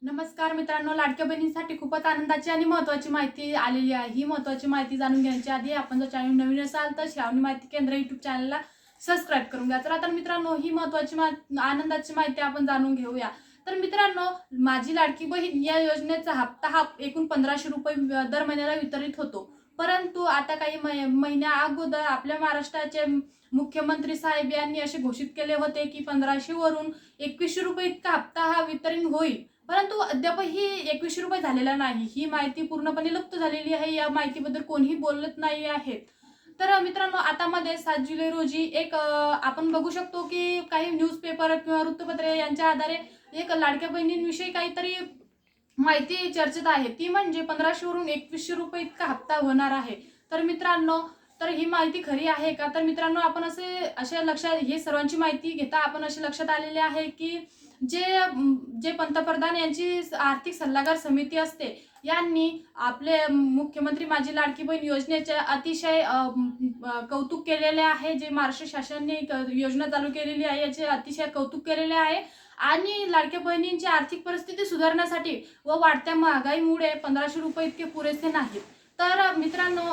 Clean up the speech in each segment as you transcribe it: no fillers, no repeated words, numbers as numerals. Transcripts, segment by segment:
नमस्कार मित्रांनो, लाडक्या बहिणींसाठी खूपच आनंदाची आणि महत्त्वाची माहिती आलेली आहे। ही महत्त्वाची माहिती जाणून घेण्याच्या आधी आपण जर चॅनल नवीन असाल तर श्रावणी माहिती केंद्र YouTube चॅनलला सबस्क्राईब करून घ्या। तर आता मित्रांनो, ही महत्त्वाची आनंदाची माहिती आपण जाणून घेऊया। तर मित्रांनो, माझी लाडकी बहीण या योजनेचा हप्ता हा एकूण 1500 रुपये दर महिन्याला वितरित होतो। परंतु आता काही महिन्या अगोदर आपल्या महाराष्ट्राचे मुख्यमंत्री साहेब यांनी असे घोषित केले होते की 1500 वरून 2100 रुपये इतका हप्ता हा वितरण होईल। परंतु अद्यापही 2100 रुपये झालेला नाही। ही माहिती पूर्णपणे लुप्त झालेली आहे। या माहितीबद्दल कोणीही बोलत नाही आहे। तर मित्रांनो, आता मध्ये 7 जुलै रोजी एक आपण बघू शकतो की काही न्यूजपेपर किंवा वृत्तपत्रे यांच्या आधारे एक लाडक्या बहिणींविषयी काहीतरी माहिती चर्चेत आहे। ती म्हणजे 1500 वरून 2100 रुपये इतका हप्ता होणार आहे। तर मित्रांनो, तर ही माहिती खरी आहे का? तर मित्रांनो, आपण असे लक्षात हे सर्वांची माहिती घेता आपण असे लक्षात आलेले आहे की जे जे पंतप्रधान यांची आर्थिक सल्लागार समिती असते यांनी आपले मुख्यमंत्री माझी लाडकी बहीण योजनेचे अतिशय कौतुक केलेले आहे। जे महाराष्ट्र शासनाने योजना चालू केलेली आहे याचे अतिशय कौतुक केलेले आहे आणि लाडक्या बहिणींची आर्थिक परिस्थिती सुधारण्यासाठी व वाढत्या महागाईमुळे 1500 रुपये इतके पुरेसे नाहीत। तर मित्रांनो,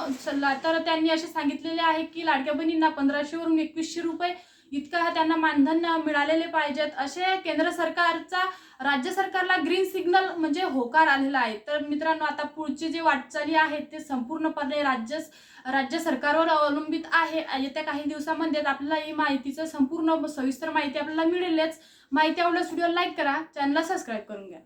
तर त्यांनी असे सांगितलेले आहे की लाडक्या बहिणींना 1500 वरून 2100 रुपये इतका त्यांना मानधन मिळालेले पाहिजेत, असे केंद्र सरकारचा राज्य सरकारला ग्रीन सिग्नल म्हणजे होकार आलेला आहे। तर मित्रांनो, आता पुढची जी वाटचाली आहे ते संपूर्णपणे राज्य सरकारवर अवलंबित आहे। येत्या काही दिवसांमध्ये आपल्याला ही माहितीचं संपूर्ण सविस्तर माहिती आपल्याला मिळेलच। माहिती आवडल्यास व्हिडिओला लाईक करा, चॅनलला सबस्क्राईब करून घ्या।